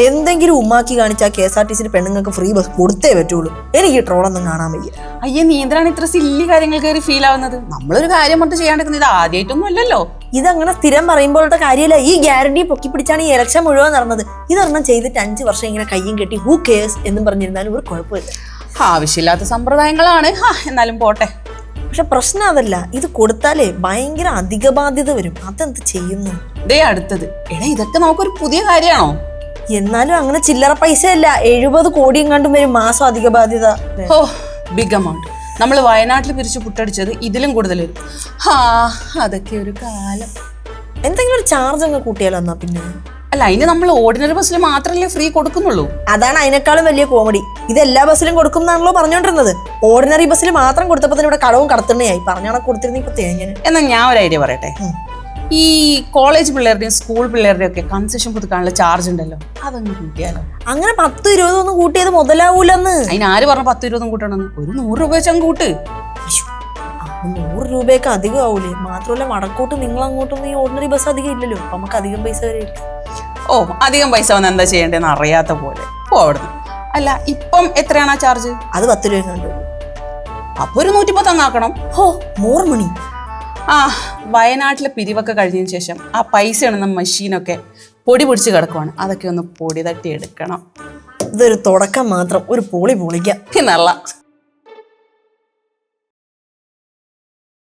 എന്തെങ്കിലും ഉമ്മാക്കി കാണിച്ചാൽ KSRTC പെണ്ണുങ്ങൾക്ക് ഫ്രീ ബസ് കൊടുത്തേ പറ്റുള്ളൂ. എനിക്ക് ട്രോളൊന്നും കാണാൻ വയ്യ. അയ്യേ, നീ എന്തിനാണ് ഇത്ര സില്ലി കാര്യങ്ങൾ കയറി ഫീൽ ആവുന്നത്? നമ്മളൊരു കാര്യം കൊണ്ട് ചെയ്യാണ്ടിരിക്കുന്നത് ഇത് ആദ്യമായിട്ടൊന്നും അല്ലല്ലോ. ഇതങ്ങനെ സ്ഥിരം പറയുമ്പോഴത്തെ കാര്യമല്ല. ഈ ഗ്യാരണ്ടി പൊക്കി പിടിച്ചാണ് ഈ ഇലക്ഷൻ മുഴുവൻ നടന്നത്. ഇതൊരെണ്ണം ചെയ്തിട്ട് 5 വർഷം ഇങ്ങനെ കയ്യും കെട്ടി ഹൂ കേസ് എന്നും പറഞ്ഞിരുന്നാലും ഒരു കുഴപ്പമില്ല. ആവശ്യമില്ലാത്ത സമ്പ്രദായങ്ങളാണ്. എന്നാലും പോട്ടെ. പക്ഷെ പ്രശ്നം അതല്ല, ഇത് കൊടുത്താലേ ഭയങ്കര അധിക ബാധ്യത വരും. അതെന്ത് ചെയ്യുന്നു? ദേ അടുത്തത്. എടാ, ഇതൊക്കെ നമുക്കൊരു പുതിയ കാര്യമാണോ? എന്നാലും അങ്ങനെ ചില്ലറ പൈസയല്ല, 70 കോടിയും കണ്ടും വരും മാസം അധിക ബാധ്യത. ഓ, ബിഗ് എമൗണ്ട്. നമ്മൾ വയനാട്ടിൽ പിരിച്ചു പുട്ടടിച്ചത് ഇതിലും കൂടുതൽ വരും. അതൊക്കെ ഒരു കാലം. എന്തെങ്കിലും ഒരു ചാർജ് അങ്ങ് കൂട്ടിയാലോ എന്നാ പിന്നെ. അല്ല, അതിന് നമ്മൾ ഓർഡിനറി ബസ്സിൽ മാത്രമല്ലേ ഫ്രീ കൊടുക്കുന്നുള്ളൂ. അതാണ് അതിനേക്കാളും വലിയ കോമഡി. ഇത് എല്ലാ ബസ്സിലും കൊടുക്കും എന്നാണല്ലോ പറഞ്ഞോണ്ടിരുന്നത്. ഓർഡിനറി ബസ്സിൽ മാത്രം കൊടുത്തപ്പോ ഇവിടെ കടവും കടത്തണ്ണയായി. പറഞ്ഞാണോ കൊടുത്തിരുന്ന ഇപ്പൊ തേഞ്ഞന്. എന്നാൽ ഞാൻ ഒരു ഐഡിയ പറയട്ടെ. ഈ കോളേജ് പിള്ളേരുടെയും സ്കൂൾ പിള്ളേരുടെയും ഒക്കെ കൺസെഷൻ പുതുക്കാനുള്ള ചാർജ് ഉണ്ടല്ലോ, അതൊന്ന് കൂട്ടിയാലോ? അങ്ങനെ 10-20 ഒന്നും കൂട്ടിയത് മുതലാവൂലെന്ന്. അതിന് ആര് പറഞ്ഞു 10-20 കൂട്ടണമെന്ന്? ഒരു 100 രൂപ വെച്ചാൽ കൂട്ട്. 100 രൂപയൊക്കെ അധികം ആവൂലേ? മാത്രമല്ല വടക്കോട്ട് നിങ്ങൾ അങ്ങോട്ടൊന്നും ഈ ഓർഡിനറി ബസ് അധികം ഇല്ലല്ലോ. അപ്പൊ നമുക്ക് അധികം പൈസ വരെ കിട്ടും. ഓ, അധികം പൈസ വന്ന് എന്താ ചെയ്യേണ്ടതെന്ന് അറിയാത്ത പോലെ. ഓ, അവിടുന്ന്. അല്ല, ഇപ്പം എത്രയാണ് ആ ചാർജ്? അത് 10 രൂപ കണ്ടു. അപ്പൊ ഒരു 110 ആക്കണം. ഹോ, മോർ മണി. വയനാട്ടിലെ പിരിവൊക്കെ കഴിഞ്ഞതിന് ശേഷം ആ പൈസ ഇടുന്ന മെഷീനൊക്കെ പൊടി പിടിച്ച് കിടക്കുവാണ്. അതൊക്കെ ഒന്ന് പൊടി തട്ടി എടുക്കണം. ഇതൊരു തുടക്കം മാത്രം. ഒരു പൊളിക്കാം. പിന്നല്ല.